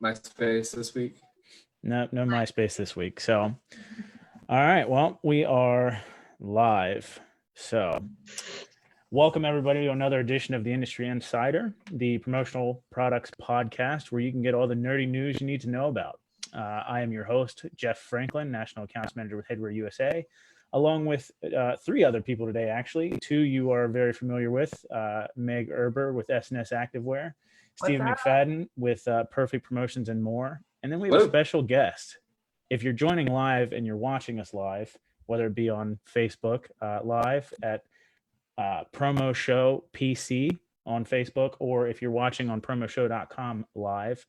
MySpace this week? No MySpace this week. So, all right. Well, we are live. So, welcome everybody to another edition of the Industry Insider, the promotional products podcast where you can get all the nerdy news you need to know about. I am your host, Jeff Franklin, National Accounts Manager with Headwear USA, along with three other people today, actually. Two you are very familiar with, Meg Erber with S&S Activewear, Stephen McFadden with Perfect Promotions and more. And then we have a special guest. If you're joining live and you're watching us live, whether it be on Facebook live at Promo Show PC on Facebook, or if you're watching on promoshow.com live,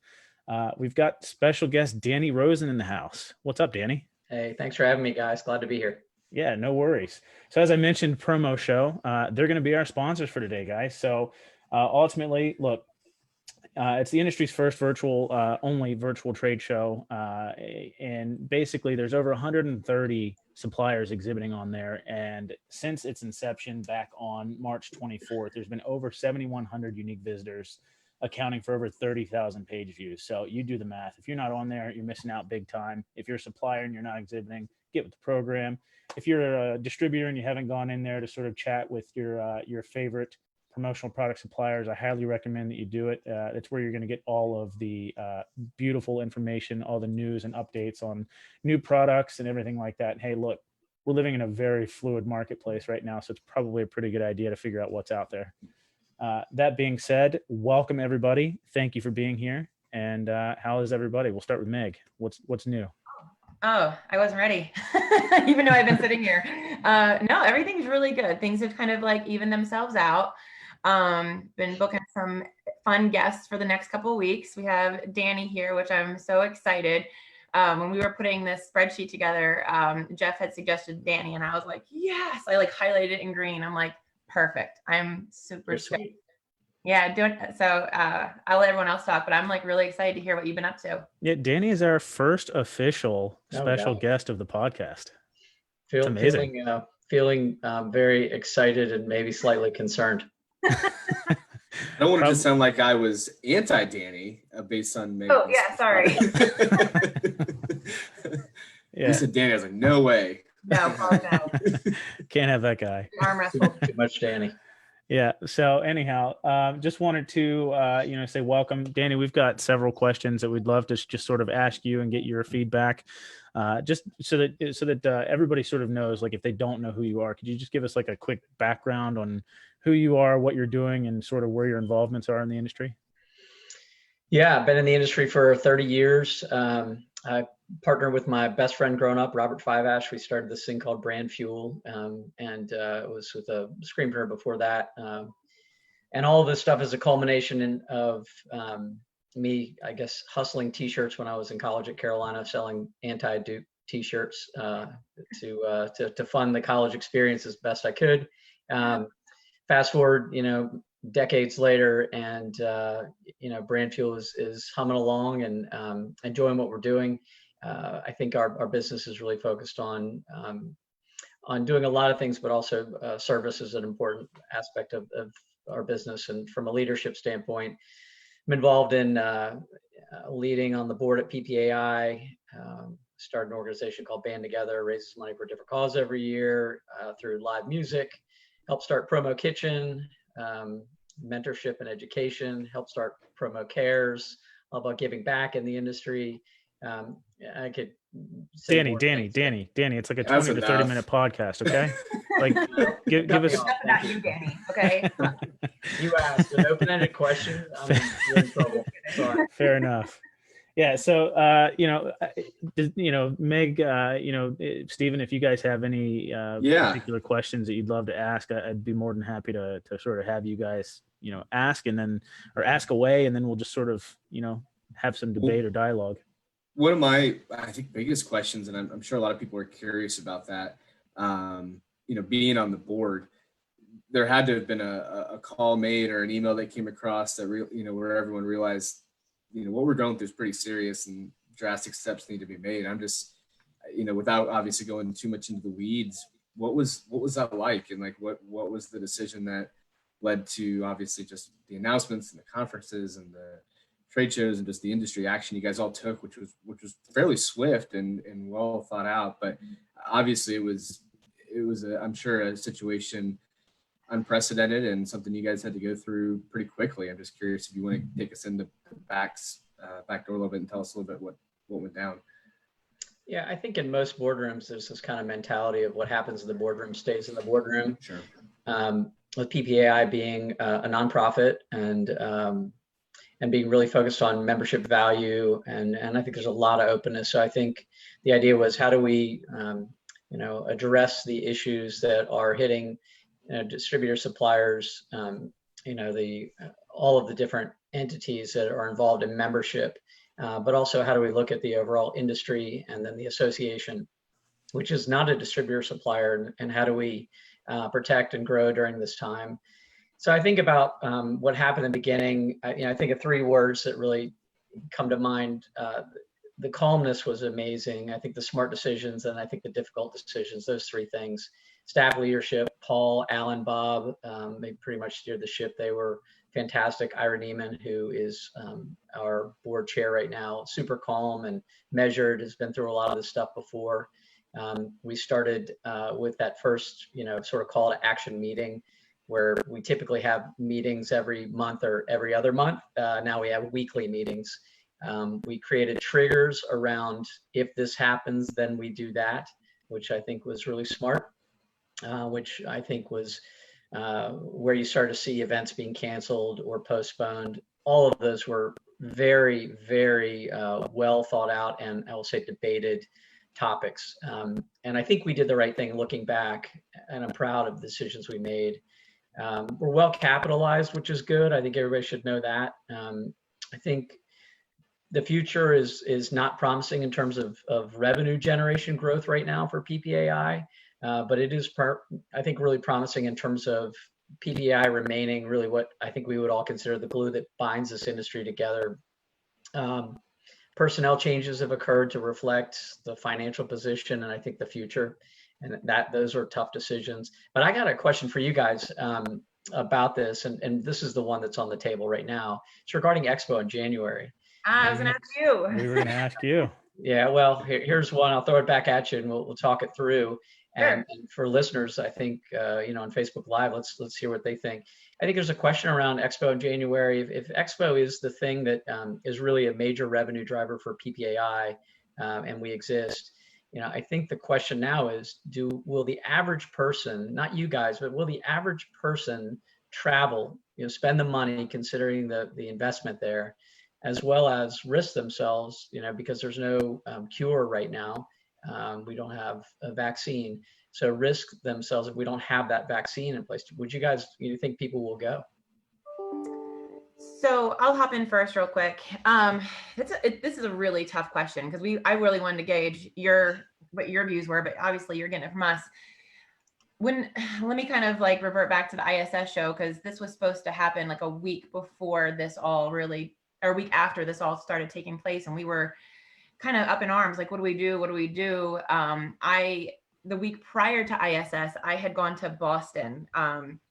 we've got special guest Danny Rosen in the house. What's up, Danny? Hey, thanks for having me, guys. Glad to be here. Yeah, no worries. So as I mentioned, Promo Show, they're going to be our sponsors for today, guys. So ultimately, look, it's the industry's first only virtual trade show. And basically there's over 130 suppliers exhibiting on there. And since its inception back on March 24th, there's been over 7,100 unique visitors, accounting for over 30,000 page views. So you do the math. If you're not on there, you're missing out big time. If you're a supplier and you're not exhibiting, get with the program. If you're a distributor and you haven't gone in there to sort of chat with your favorite promotional product suppliers, I highly recommend that you do it. It's where you're going to get all of the beautiful information, all the news and updates on new products and everything like that. And hey, look, we're living in a very fluid marketplace right now, so it's probably a pretty good idea to figure out what's out there. That being said, welcome everybody. Thank you for being here. And how is everybody? We'll start with Meg. What's new? Oh, I wasn't ready, even though I've been sitting here. No, everything's really good. Things have kind of like evened themselves out. Been booking some fun guests for the next couple of weeks. We have Danny here, which I'm so excited. When we were putting this spreadsheet together, Jeff had suggested Danny, and I was like, yes. I like highlighted it in green. I'm like, perfect. I'm super sweet. Yeah, so I'll let everyone else talk, but I'm like really excited to hear what you've been up to. Yeah, Danny is our first official special guest of the podcast. Feeling very excited and maybe slightly concerned. I don't want it to sound like I was anti-Danny based on Meg. Oh, yeah, sorry. You said Danny. I was like, no way. No. Can't have that guy. Arm wrestle. Too much Danny. Yeah. So anyhow, just wanted to, say welcome, Danny. We've got several questions that we'd love to just sort of ask you and get your feedback, just so that everybody sort of knows, like if they don't know who you are, could you just give us like a quick background on who you are, what you're doing, and sort of where your involvements are in the industry? Yeah, I've been in the industry for 30 years. I partnered with my best friend growing up, Robert Fiveash. We started this thing called Brand Fuel, and it was with a screenprinter before that. And all of this stuff is a culmination of me, I guess, hustling T-shirts when I was in college at Carolina, selling anti-Duke T-shirts to fund the college experience as best I could. Fast forward, decades later, and Brand Fuel is humming along and enjoying what we're doing. I think our business is really focused on doing a lot of things, but also service is an important aspect of our business. And from a leadership standpoint, I'm involved in leading on the board at PPAI. Started an organization called Band Together, raises money for a different cause every year through live music. Helped start Promo Kitchen, mentorship and education. Helped start Promo Cares, all about giving back in the industry. I could say Danny, it's like a 20 to 30 minute podcast, okay? Like, give us. Not you, Danny. Okay. You asked an open-ended question. You're in trouble. Sorry. Fair enough. Yeah. So, Meg, Stephen, if you guys have any particular questions that you'd love to ask, I'd be more than happy to sort of have you guys, ask ask away, and then we'll just sort of, have some debate or dialogue. One of my, I think, biggest questions, and I'm sure a lot of people are curious about that, being on the board, there had to have been a call made or an email that came across that, where everyone realized, what we're going through is pretty serious and drastic steps need to be made. I'm just, without obviously going too much into the weeds, what was that like? And like, what was the decision that led to obviously just the announcements and the conferences and the trade shows and just the industry action you guys all took, which was fairly swift and well thought out. But obviously it was I'm sure a situation unprecedented and something you guys had to go through pretty quickly. I'm just curious if you want to take us in the back door a little bit and tell us a little bit what went down. Yeah, I think in most boardrooms, there's this kind of mentality of what happens in the boardroom stays in the boardroom. Sure. With PPAI being a nonprofit and being really focused on membership value, and I think there's a lot of openness. So I think the idea was, how do we address the issues that are hitting distributor, suppliers, all of the different entities that are involved in membership, but also how do we look at the overall industry and then the association, which is not a distributor supplier, and how do we protect and grow during this time. So I think about what happened in the beginning. I think of three words that really come to mind. The calmness was amazing. I think the smart decisions, and I think the difficult decisions, those three things. Staff leadership, Paul, Alan, Bob, they pretty much steered the ship. They were fantastic. Ira Neiman, who is our board chair right now, super calm and measured, has been through a lot of this stuff before. We started with that first, sort of call to action meeting, where we typically have meetings every month or every other month. Now we have weekly meetings. We created triggers around, if this happens, then we do that, which I think was really smart, which I think was where you started to see events being canceled or postponed. All of those were very, very well thought out, and I will say debated topics. And I think we did the right thing looking back, and I'm proud of the decisions we made. We're well capitalized, which is good. I think everybody should know that. I think the future is not promising in terms of revenue generation growth right now for PPAI, but it is, I think, really promising in terms of PPAI remaining really what I think we would all consider the glue that binds this industry together. Personnel changes have occurred to reflect the financial position and I think the future, and those are tough decisions. But I got a question for you guys about this, and this is the one that's on the table right now. It's regarding Expo in January. I was going to ask you. We were going to ask you. Yeah, well, here's one. I'll throw it back at you, and we'll talk it through. Sure. And for listeners, I think on Facebook Live, let's hear what they think. I think there's a question around Expo in January. If Expo is the thing that is really a major revenue driver for PPAI, and we exist, I think the question now is, will the average person, not you guys, but will the average person travel, spend the money considering the investment there, as well as risk themselves, because there's no cure right now. We don't have a vaccine. So risk themselves if we don't have that vaccine in place. Would you guys, think people will go? So I'll hop in first real quick. This is a really tough question because I really wanted to gauge what your views were, but obviously you're getting it from us. Let me kind of like revert back to the ISS show, because this was supposed to happen like a week before this all really, or a week after this all started taking place, and we were kind of up in arms, like, what do we do? What do we do? The week prior to ISS, I had gone to Boston,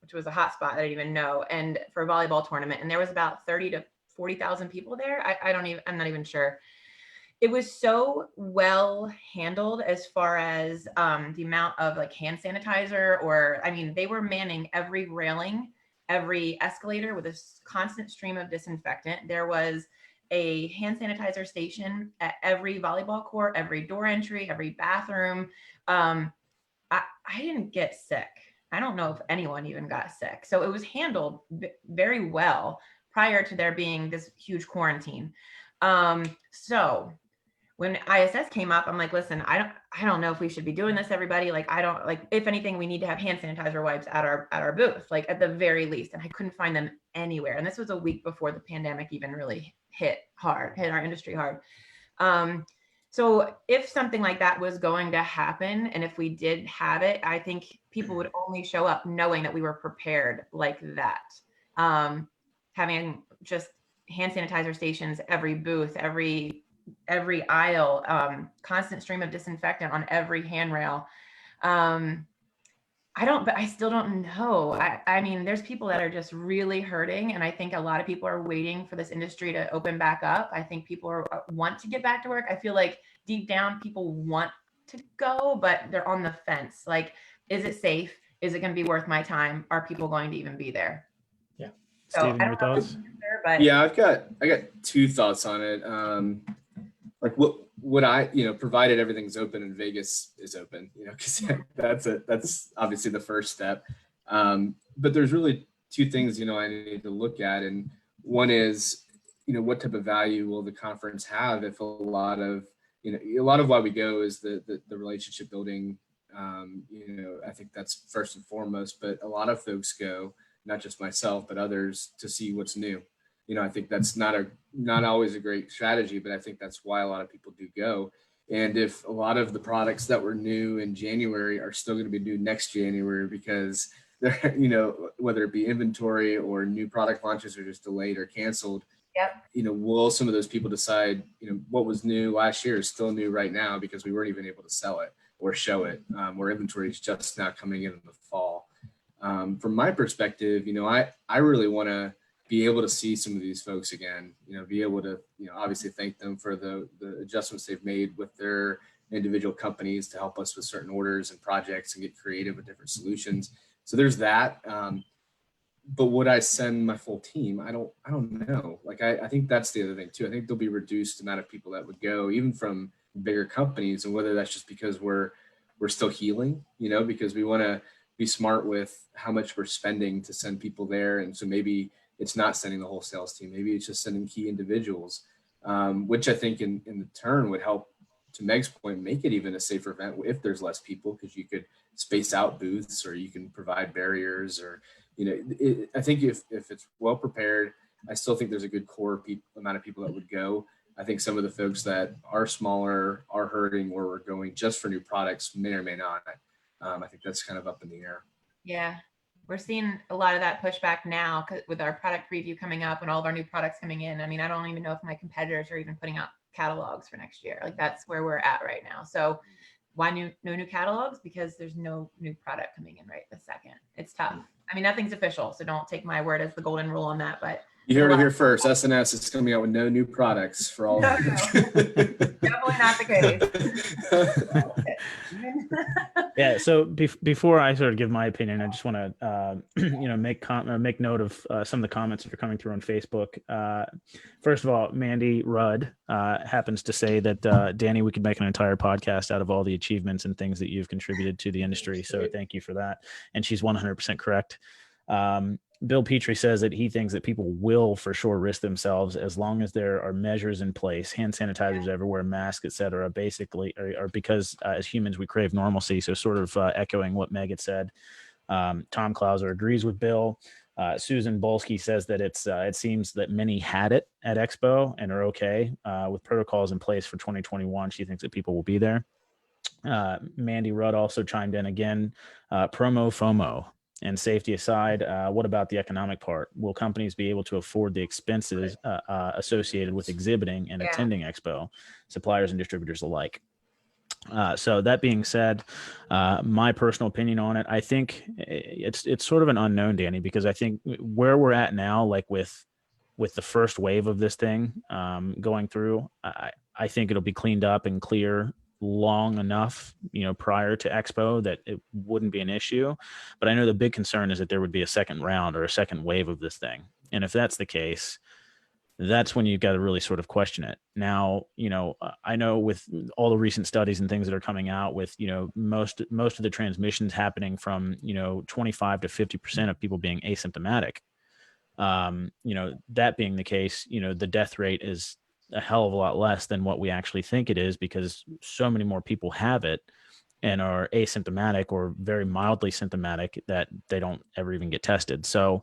which was a hot spot I didn't even know, and for a volleyball tournament, and there was about 30 to 40,000 people there. I'm not even sure. It was so well handled as far as the amount of like hand sanitizer, they were manning every railing, every escalator with a constant stream of disinfectant. There was a hand sanitizer station at every volleyball court, every door entry, every bathroom. I didn't get sick. I don't know if anyone even got sick. So it was handled very well prior to there being this huge quarantine. So when ISS came up, I'm like, listen, I don't know if we should be doing this, everybody. Like, if anything, we need to have hand sanitizer wipes at our booth, like at the very least. And I couldn't find them anywhere. And this was a week before the pandemic even really hit our industry hard. So if something like that was going to happen, and if we did have it, I think people would only show up knowing that we were prepared like that. Having just hand sanitizer stations, every booth, every aisle, constant stream of disinfectant on every handrail. but I still don't know. I mean, there's people that are just really hurting. And I think a lot of people are waiting for this industry to open back up. I think people want to get back to work. I feel like deep down people want to go, but they're on the fence. Like, is it safe? Is it going to be worth my time? Are people going to even be there? Yeah. So Steven, I your don't know thoughts? the answer, but Yeah, I got two thoughts on it. Like what I, provided everything's open and Vegas is open, because that's obviously the first step. But there's really two things, I need to look at. And one is, what type of value will the conference have if a lot of why we go is the relationship building. I think that's first and foremost, but a lot of folks go, not just myself, but others, to see what's new. I think that's not always a great strategy, but I think that's why a lot of people do go. And if a lot of the products that were new in January are still going to be new next January because they're, whether it be inventory or new product launches are just delayed or canceled, yep. Will some of those people decide, what was new last year is still new right now because we weren't even able to sell it or show it, or inventory is just now coming in the fall. From my perspective, I really want to be able to see some of these folks again, be able to, obviously thank them for the adjustments they've made with their individual companies to help us with certain orders and projects and get creative with different solutions. So there's that. But would I send my full team? I don't know. Like, I think that's the other thing too. I think there'll be reduced amount of people that would go, even from bigger companies, and whether that's just because we're still healing, because we want to be smart with how much we're spending to send people there. And so maybe it's not sending the whole sales team. Maybe it's just sending key individuals, which I think in the turn would help, to Meg's point, make it even a safer event if there's less people, because you could space out booths or you can provide barriers or, I think if it's well prepared, I still think there's a good core amount of people that would go. I think some of the folks that are smaller are hurting or are going just for new products may or may not. I think that's kind of up in the air. Yeah. We're seeing a lot of that pushback now with our product preview coming up and all of our new products coming in. I mean, I don't even know if my competitors are even putting out catalogs for next year. Like, that's where we're at right now. So why no new catalogs? Because there's no new product coming in right this second. It's tough. I mean, nothing's official, so don't take my word as the golden rule on that. But you heard it here first. SNS is coming out with no new products for all. No. Definitely not the case. Yeah. So before I sort of give my opinion, I just want to, make note of some of the comments that are coming through on Facebook. First of all, Mandy Rudd happens to say that, Danny, we could make an entire podcast out of all the achievements and things that you've contributed to the industry. So thank you for that. And she's 100% correct. Bill Petrie says that he thinks that people will for sure risk themselves as long as there are measures in place, hand sanitizers everywhere, masks, etc. Basically, or because as humans we crave normalcy. So sort of echoing what Meg had said. Tom Clauser agrees with Bill. Susan Bolsky says that it seems that many had it at Expo and are okay with protocols in place for 2021. She thinks that people will be there. Mandy Rudd also chimed in again. Promo FOMO. And safety aside, what about the economic part? Will companies be able to afford the expenses associated with exhibiting and attending Expo, suppliers and distributors alike? So that being said, my personal opinion on it, I think it's sort of an unknown, Danny, because I think where we're at now, like with the first wave of this thing going through, I think it'll be cleaned up and clear long enough, prior to Expo that it wouldn't be an issue. But I know the big concern is that there would be a second round or a second wave of this thing. And if that's the case, that's when you've got to really sort of question it. Now, I know with all the recent studies and things that are coming out with, most of the transmissions happening from, 25 to 50% of people being asymptomatic. That being the case, the death rate is a hell of a lot less than what we actually think it is, because so many more people have it and are asymptomatic or very mildly symptomatic that they don't ever even get tested. So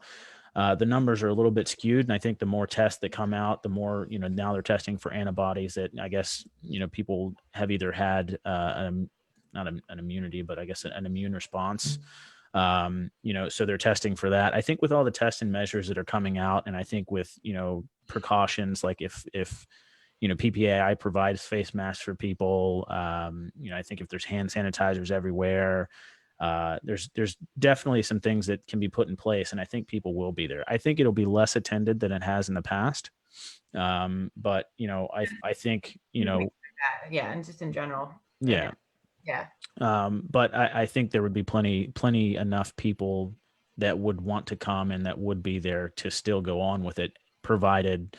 the numbers are a little bit skewed. And I think the more tests that come out, the more, now they're testing for antibodies that I guess, people have either had not an immunity, but I guess an immune response. So they're testing for that. I think with all the testing measures that are coming out, and I think with, precautions, like if PPAI provides face masks for people, I think if there's hand sanitizers everywhere, There's definitely some things that can be put in place, and I think people will be there. I think it'll be less attended than it has in the past. But I think, Yeah, and just in general. yeah. Yeah. But I think there would be plenty enough people that would want to come and that would be there to still go on with it, provided,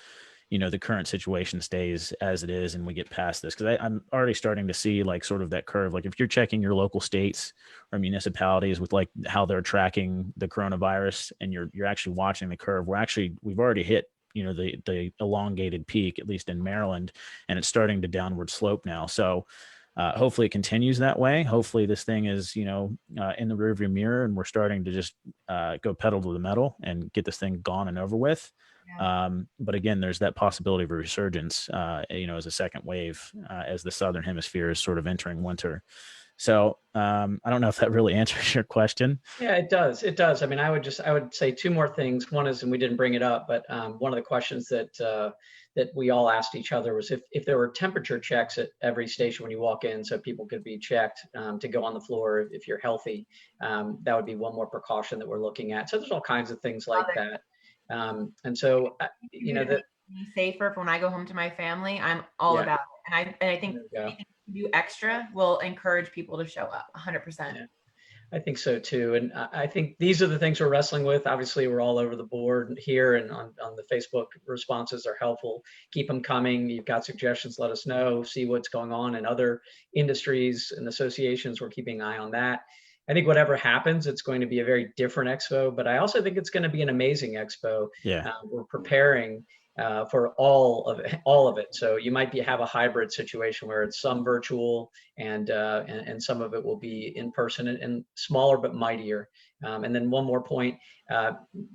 the current situation stays as it is and we get past this. Because I'm already starting to see like sort of that curve. Like if you're checking your local states or municipalities with like how they're tracking the coronavirus, and you're actually watching the curve, we've already hit, the elongated peak, at least in Maryland, and it's starting to downward slope now. So hopefully it continues that way. Hopefully this thing is, in the rearview mirror, and we're starting to just go pedal to the metal and get this thing gone and over with. Yeah. But again, there's that possibility of a resurgence, as a second wave, as the Southern Hemisphere is sort of entering winter. So I don't know if that really answers your question. Yeah, it does. It does. I mean, I would say two more things. One is, and we didn't bring it up, but one of the questions that we all asked each other was if there were temperature checks at every station when you walk in, so people could be checked to go on the floor if you're healthy. That would be one more precaution that we're looking at. So there's all kinds of things like that. And so, safer for when I go home to my family, I'm all about it. And I think anything you do extra will encourage people to show up 100%. Yeah, I think so too. And I think these are the things we're wrestling with. Obviously, we're all over the board here, and on the Facebook responses are helpful. Keep them coming. You've got suggestions, let us know, see what's going on in other industries and associations. We're keeping an eye on that. I think whatever happens, it's going to be a very different expo, but I also think it's going to be an amazing expo. Yeah. We're preparing for all of it. So you might have a hybrid situation where it's some virtual and some of it will be in person, and smaller but mightier. And then one more point,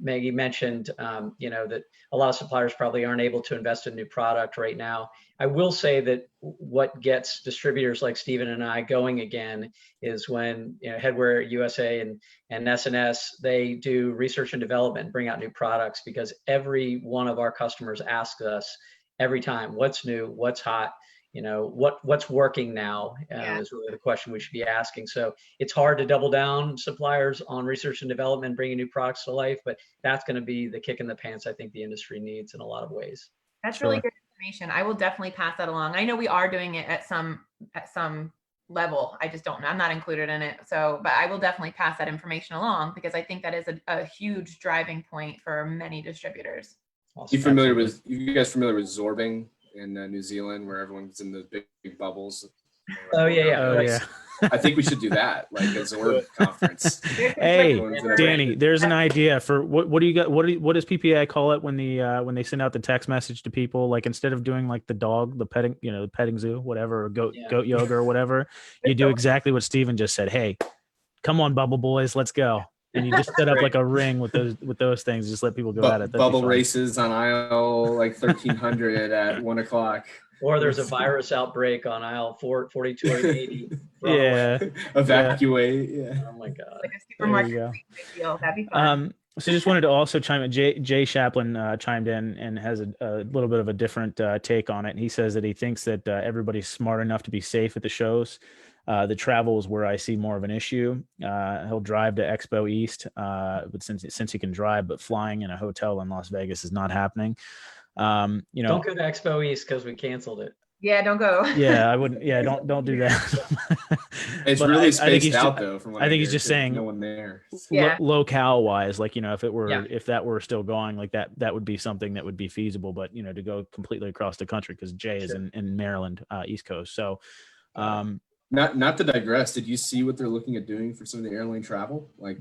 Maggie mentioned, that a lot of suppliers probably aren't able to invest in new product right now. I will say that what gets distributors like Stephen and I going again is when Headwear USA and SNS, they do research and development, bring out new products, because every one of our customers asks us every time, what's new, what's hot, what's working now, is really the question we should be asking. So it's hard to double down suppliers on research and development, bringing new products to life, but that's going to be the kick in the pants I think the industry needs in a lot of ways. That's really good information. I will definitely pass that along. I know we are doing it at some level. I just don't know. I'm not included in it. So, but I will definitely pass that information along, because I think that is a huge driving point for many distributors. Awesome. You guys familiar with Zorbing in New Zealand, where everyone's in the big bubbles? Oh yeah. I think we should do that, like a Zorb conference. Hey, Danny, there's an idea for what do you got? What does PPI call it when they send out the text message to people? Like, instead of doing like the dog, the petting, the petting zoo, whatever, or goat yoga or whatever, you do exactly what Steven just said. Hey, come on, bubble boys, let's go. And you just set up like a ring with those things. Just let people go at it. Bubble races on aisle like 1300 at 1 o'clock. Or there's a virus outbreak on aisle 42 or 80. Yeah. Evacuate. Yeah. Oh my God. Like a supermarket deal. That'd be fun. So just wanted to also chime in. Jay Chaplin chimed in and has a little bit of a different take on it. He says that he thinks that everybody's smart enough to be safe at the shows. The travel is where I see more of an issue. He'll drive to Expo East, but since he can drive, but flying in a hotel in Las Vegas is not happening. Don't go to Expo East because we canceled it. Yeah, don't go. Yeah, I wouldn't. Yeah, don't do that. It's really spaced out though. From what I think he's just saying no one there. Locale wise, like if that were still going, like that would be something that would be feasible. But to go completely across the country, because Jay is in Maryland, East Coast. So, not to digress. Did you see what they're looking at doing for some of the airline travel? Like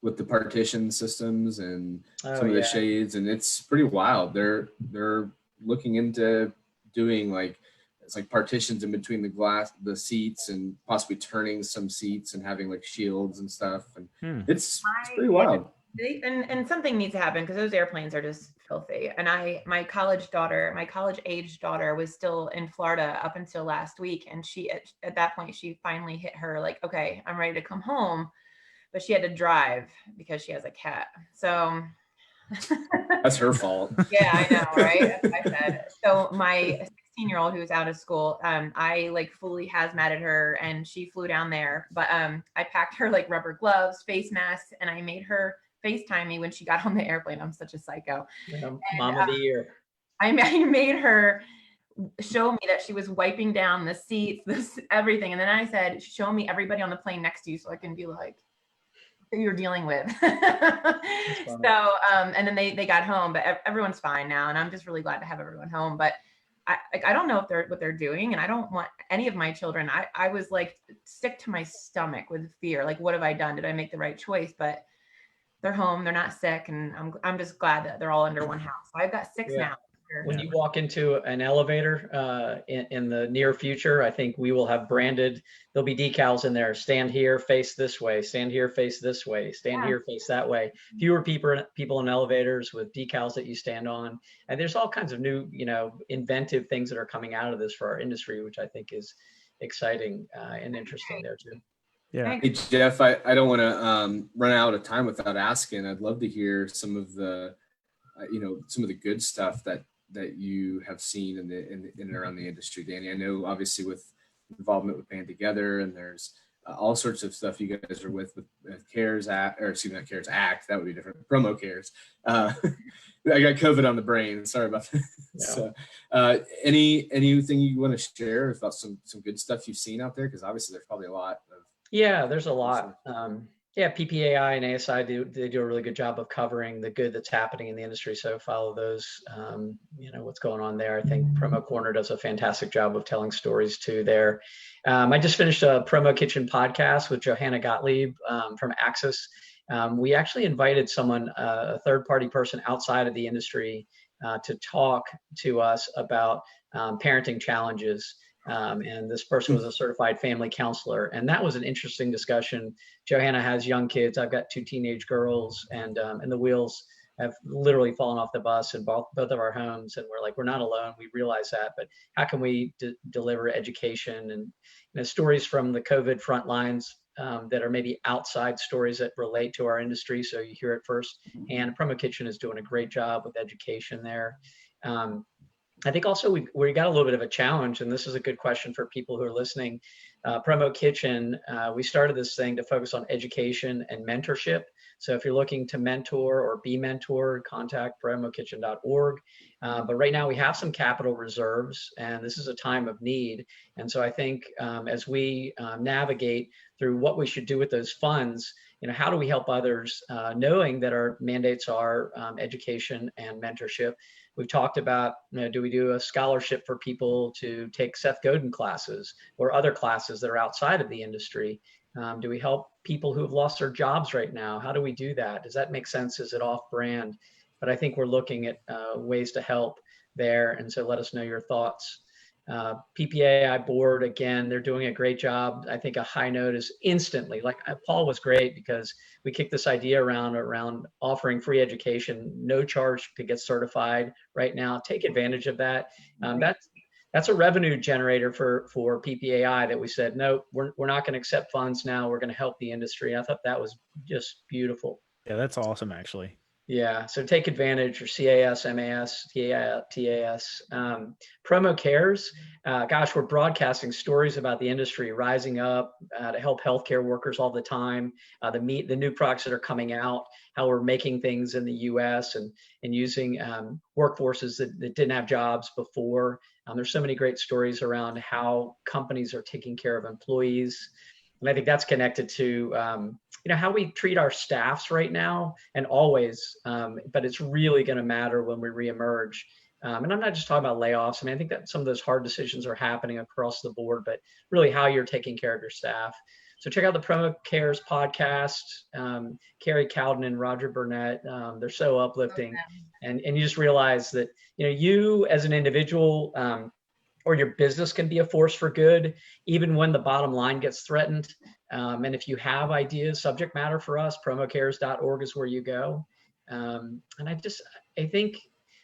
with the partition systems and some of the shades, and it's pretty wild. They're looking into doing it's like partitions in between the seats, and possibly turning some seats and having like shields and stuff. And it's pretty wild. And something needs to happen, because those airplanes are just filthy. And my college age daughter was still in Florida up until last week. And she, at that point, she finally hit her like, okay, I'm ready to come home. But she had to drive because she has a cat. So that's her fault. Yeah, I know, right? That's what I said. So my 16-year-old who's out of school. I like fully hazmated her and she flew down there, but I packed her like rubber gloves, face masks, and I made her FaceTime me when she got on the airplane. I'm such a psycho. Mom of the year. I made her show me that she was wiping down the seats, everything. And then I said, show me everybody on the plane next to you so I can be like, who you're dealing with. So, and then they got home, but everyone's fine now. And I'm just really glad to have everyone home. But I don't know if what they're doing. And I don't want any of my children. I was like sick to my stomach with fear. Like, what have I done? Did I make the right choice? But they're home, they're not sick. And I'm just glad that they're all under one house. So I've got 6 now. When you walk into an elevator in the near future, I think we will have branded, there'll be decals in there, stand here, face this way, stand here, face this way, stand here, face that way. Fewer people in elevators with decals that you stand on. And there's all kinds of new, inventive things that are coming out of this for our industry, which I think is exciting and interesting there too. Yeah. Hey, Jeff, I don't want to run out of time without asking. I'd love to hear some of the, some of the good stuff that you have seen in and around the industry, Danny. I know obviously with involvement with Band Together, and there's all sorts of stuff you guys are with CARES Act, or excuse me, not CARES Act, that would be different, promo cares. I got COVID on the brain, sorry about that. Yeah. So anything you want to share about some good stuff you've seen out there? Because obviously there's probably a lot of. Yeah, there's a lot. PPAI and ASI they do a really good job of covering the good that's happening in the industry. So follow those, what's going on there. I think Promo Corner does a fantastic job of telling stories too there. I just finished a Promo Kitchen podcast with Johanna Gottlieb from Axis. We actually invited someone, a third-party person outside of the industry to talk to us about parenting challenges. And this person was a certified family counselor. And that was an interesting discussion. Johanna has young kids. I've got 2 teenage girls, and the wheels have literally fallen off the bus in both of our homes. And we're like, we're not alone. We realize that, but how can we deliver education and stories from the COVID front lines that are maybe outside stories that relate to our industry. So you hear it first. And Promo Kitchen is doing a great job with education there. I think also we got a little bit of a challenge, and this is a good question for people who are listening. Promo Kitchen, we started this thing to focus on education and mentorship. So if you're looking to mentor or be mentored, contact promokitchen.org. But right now we have some capital reserves, and this is a time of need. And so I think as we navigate through what we should do with those funds, how do we help others, knowing that our mandates are education and mentorship. We've talked about, do we do a scholarship for people to take Seth Godin classes or other classes that are outside of the industry? Do we help people who have lost their jobs right now? How do we do that? Does that make sense? Is it off brand? But I think we're looking at ways to help there. And so let us know your thoughts. PPAI board, again, they're doing a great job. I think a high note is instantly, like Paul was great because we kicked this idea around offering free education, no charge to get certified right now. Take advantage of that. That's a revenue generator for PPAI that we said, no, we're not going to accept funds now. We're going to help the industry. I thought that was just beautiful. Yeah, that's awesome, actually. Yeah, so take advantage, or CAS, MAS, TAS. Promo Cares, gosh, we're broadcasting stories about the industry rising up to help healthcare workers all the time, the new products that are coming out, how we're making things in the US and using workforces that didn't have jobs before. There's so many great stories around how companies are taking care of employees. And I think that's connected to how we treat our staffs right now and always, but it's really going to matter when we reemerge. And I'm not just talking about layoffs. I mean, I think that some of those hard decisions are happening across the board, but really how you're taking care of your staff. So check out the Promo Cares podcast, Carrie Cowden and Roger Burnett. They're so uplifting. And you just realize that, you as an individual, or your business can be a force for good, even when the bottom line gets threatened. And if you have ideas, subject matter for us, promocares.org is where you go. And I think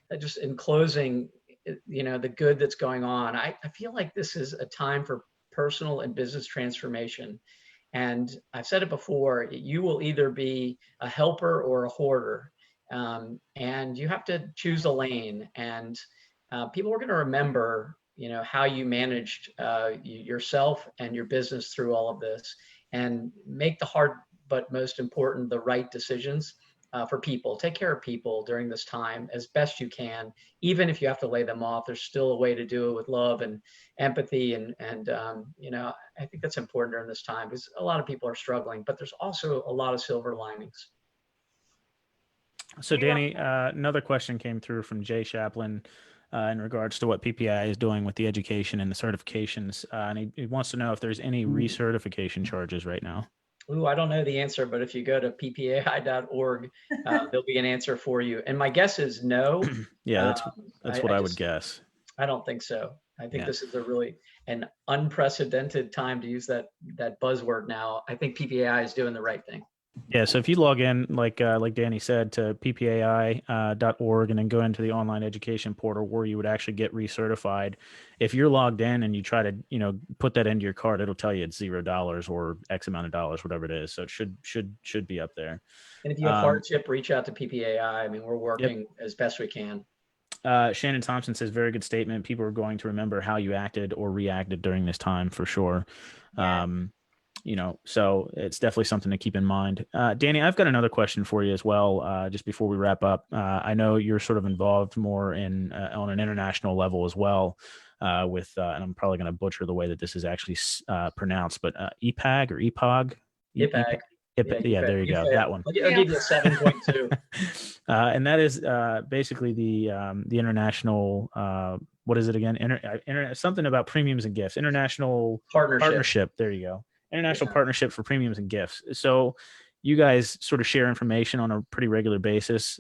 that just in closing, the good that's going on, I feel like this is a time for personal and business transformation. And I've said it before, you will either be a helper or a hoarder. And you have to choose a lane. And people are going to remember how you managed yourself and your business through all of this, and make the hard but most important, the right decisions for people. Take care of people during this time as best you can, even if you have to lay them off. There's still a way to do it with love and empathy, and I think that's important during this time, because a lot of people are struggling, but there's also a lot of silver linings. So Danny, another question came through from Jay Chaplin in regards to what PPI is doing with the education and the certifications. And he wants to know if there's any recertification charges right now. Ooh, I don't know the answer, but if you go to ppai.org, there'll be an answer for you. And my guess is no. Yeah, that's what I would guess. I don't think so. I think this is an unprecedented time, to use that buzzword now. I think PPAI is doing the right thing. Yeah, so if you log in, like Danny said, to ppai.org and then go into the online education portal where you would actually get recertified, if you're logged in and you try to, put that into your card, it'll tell you it's $0 or X amount of dollars, whatever it is. So it should be up there. And if you have hardship, reach out to PPAI. I mean, we're working as best we can. Shannon Thompson says, very good statement. People are going to remember how you acted or reacted during this time for sure. Yeah. So it's definitely something to keep in mind. Danny, I've got another question for you as well. Just before we wrap up, I know you're sort of involved more on an international level as well with, and I'm probably going to butcher the way that this is actually pronounced, but EPAG or EPOG? EPAG. Yeah, there you go. That one. I'll give you a 7.2. And that is basically the international, what is it again? Something about premiums and gifts. International partnership. There you go. International partnership for premiums and gifts. So you guys sort of share information on a pretty regular basis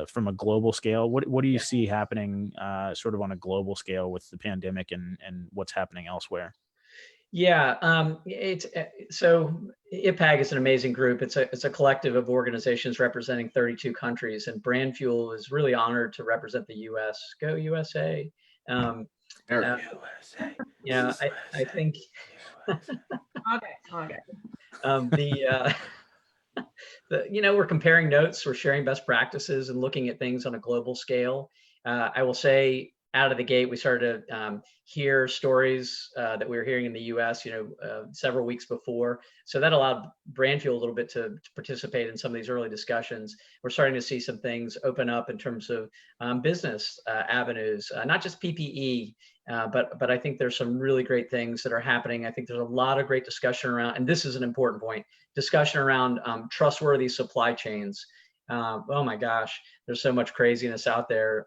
from a global scale. What do you see happening sort of on a global scale with the pandemic and what's happening elsewhere? Yeah, so IPAG is an amazing group. It's a collective of organizations representing 32 countries, and Brand Fuel is really honored to represent the U.S. Go USA! USA. Yeah, I think. Okay. We're comparing notes, we're sharing best practices, and looking at things on a global scale. I will say, out of the gate, we started to hear stories that we were hearing in the U.S., several weeks before. So that allowed Brand Fuel a little bit to participate in some of these early discussions. We're starting to see some things open up in terms of business avenues, not just PPE, but I think there's some really great things that are happening. I think there's a lot of great discussion around, and this is an important point, discussion around trustworthy supply chains. Oh my gosh, there's so much craziness out there.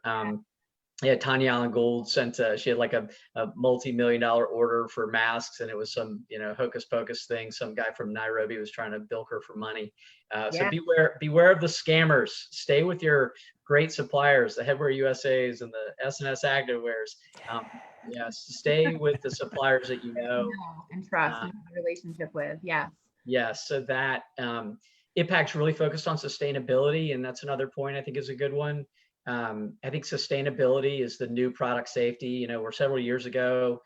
Tanya Allen Gould she had like a multi-million-dollar order for masks, and it was some, hocus pocus thing. Some guy from Nairobi was trying to bilk her for money. So beware of the scammers. Stay with your great suppliers, the Headwear USAs and the S&S Activewears. Stay with the suppliers that you know and trust and have a relationship with. Yes. So that IPAC's really focused on sustainability, and that's another point I think is a good one. I think sustainability is the new product safety. Where several years ago,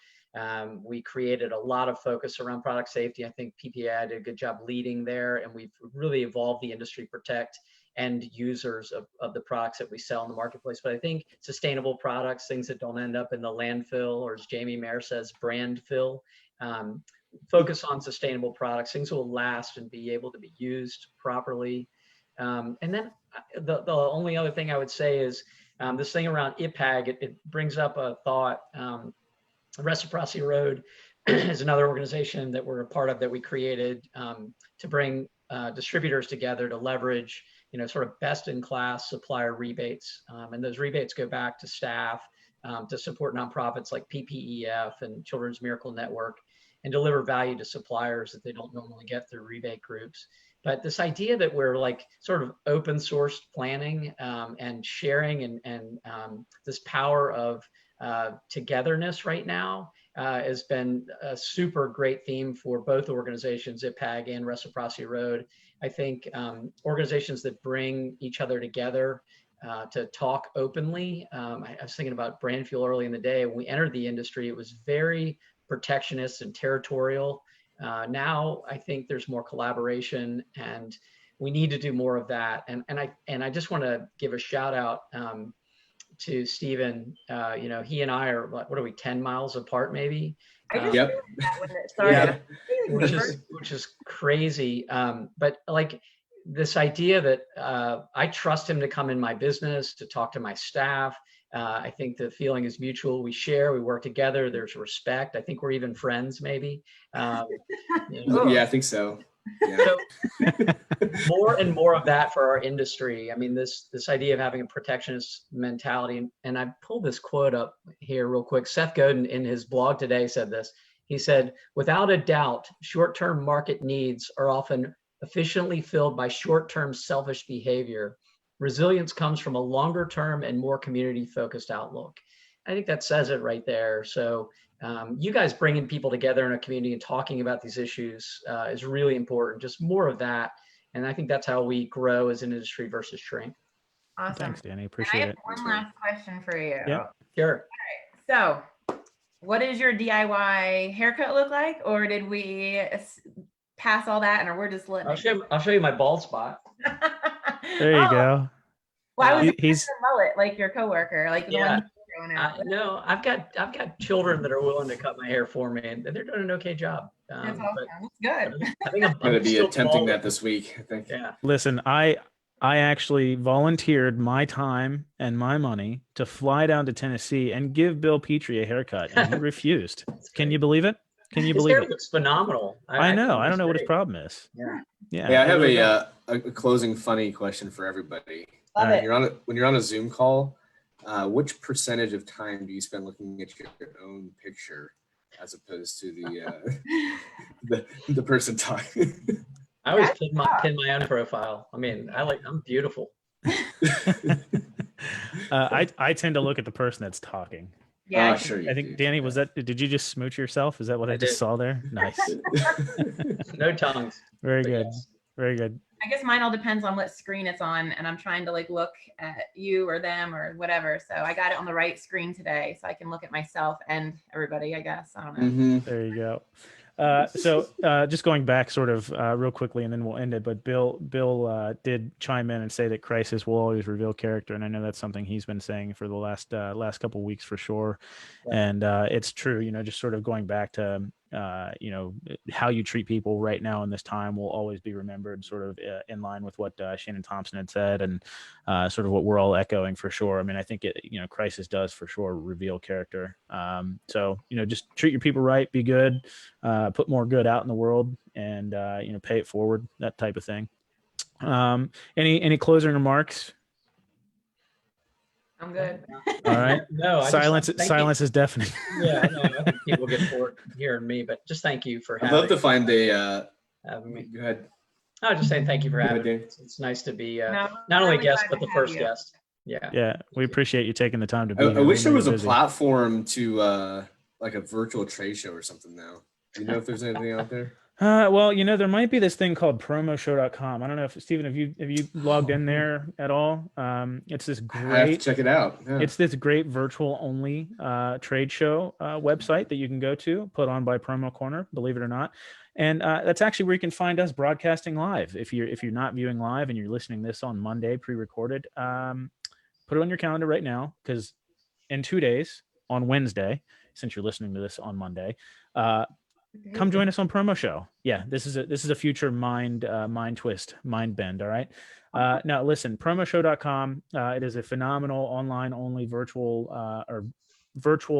we created a lot of focus around product safety. I think PPI did a good job leading there, and we've really evolved the industry to protect end users of the products that we sell in the marketplace. But I think sustainable products, things that don't end up in the landfill, or as Jamie Mayer says, brand fill, focus on sustainable products. Things will last and be able to be used properly. And then the only other thing I would say is this thing around IPAG, it brings up a thought. Reciprocity Road is another organization that we're a part of that we created to bring distributors together to leverage, sort of best-in-class supplier rebates. And those rebates go back to staff to support nonprofits like PPEF and Children's Miracle Network, and deliver value to suppliers that they don't normally get through rebate groups. But this idea that we're like sort of open sourced planning and sharing and this power of togetherness right now has been a super great theme for both organizations, IPAG and Reciprocity Road. I think organizations that bring each other together to talk openly. I was thinking about Brand Fuel early in the day. When we entered the industry, it was very protectionist and territorial. Now I think there's more collaboration, and we need to do more of that. And I just want to give a shout out to Steven, he and I are, what are we, 10 miles apart maybe? I just Yep. realized that when it started. Yeah. which is crazy. But like this idea that I trust him to come in my business, to talk to my staff. I think the feeling is mutual. We share, we work together. There's respect. I think we're even friends, maybe. Yeah, I think so. Yeah. So more and more of that for our industry. I mean, this idea of having a protectionist mentality, and I pulled this quote up here real quick. Seth Godin in his blog today said this. He said, "Without a doubt, short-term market needs are often efficiently filled by short-term selfish behavior. Resilience comes from a longer-term and more community-focused outlook." I think that says it right there. So you guys bringing people together in a community and talking about these issues is really important. Just more of that. And I think that's how we grow as an industry versus shrink. Awesome. Thanks, Danny. And I Appreciate have it. one last question for you. Yeah. Sure. So what does your DIY haircut look like? Or did we pass all that and we're just letting I'll show you my bald spot. There you go. Well, I was He's a mullet like your coworker, like the one growing out. No, I've got children that are willing to cut my hair for me, and they're doing an okay job. That's awesome. That's good. I think I'm going to be still attempting bald. that this week, I think. Yeah. Listen, I actually volunteered my time and my money to fly down to Tennessee and give Bill Petrie a haircut, and he refused. Can you believe it? Can you believe it? It's phenomenal. I know. I don't know what his problem is. Yeah. Yeah, I have a closing funny question for everybody. Love it. When you're on a Zoom call, which percentage of time do you spend looking at your own picture as opposed to the person talking? I always pin my own profile. I mean, I'm beautiful. I tend to look at the person that's talking. Yeah. Sure. I think Danny, did you just smooch yourself? Is that what I just saw there? Nice. No tongues. Very good. Yes. Very good. I guess mine all depends on what screen it's on, and I'm trying to like look at you or them or whatever. So I got it on the right screen today, so I can look at myself and everybody. I guess I don't know. Mm-hmm. There you go. So just going back sort of real quickly, and then we'll end it. But Bill did chime in and say that crisis will always reveal character, and I know that's something he's been saying for the last couple of weeks for sure. Yeah. And it's true. Just sort of going back to how you treat people right now in this time will always be remembered, sort of in line with what Shannon Thompson had said, and sort of what we're all echoing for sure. I mean, I think crisis does for sure reveal character. So just treat your people right, be good, put more good out in the world, and pay it forward, that type of thing. Any closing remarks? I'm good. All right. No, silence is deafening. Yeah, no, I think people get bored hearing me, but just thank you for having me. I'd love to find having me. Go ahead. I was just saying thank you for having me. It's nice to be not only a guest, but the first guest. Yeah, we appreciate you taking the time to be here. I wish there was a platform to like a virtual trade show or something now. Do you know if there's anything out there? Well, there might be this thing called promotional.com. I don't know if Stephen, have you logged in there at all? It's this great. I have to check it out. Yeah. It's this great virtual only trade show website that you can go to, put on by Promo Corner, believe it or not. And that's actually where you can find us broadcasting live. If you're not viewing live and you're listening this on Monday, pre-recorded, put it on your calendar right now, because in 2 days, on Wednesday, since you're listening to this on Monday, come join us on Promo Show. Yeah, this is a future mind twist, mind bend. All right. Now listen, promoshow.com. It is a phenomenal online only virtual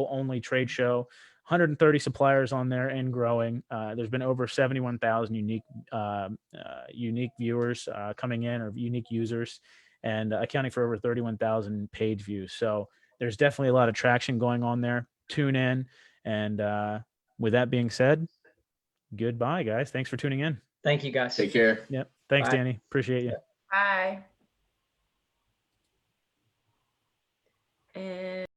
only trade show. 130 suppliers on there and growing. There's been over 71,000 unique viewers coming in, or unique users, and accounting for over 31,000 page views. So there's definitely a lot of traction going on there. Tune in. And with that being said, goodbye, guys. Thanks for tuning in. Thank you, guys. Take care. Yep. Thanks, Bye. Danny. Appreciate you. Bye. And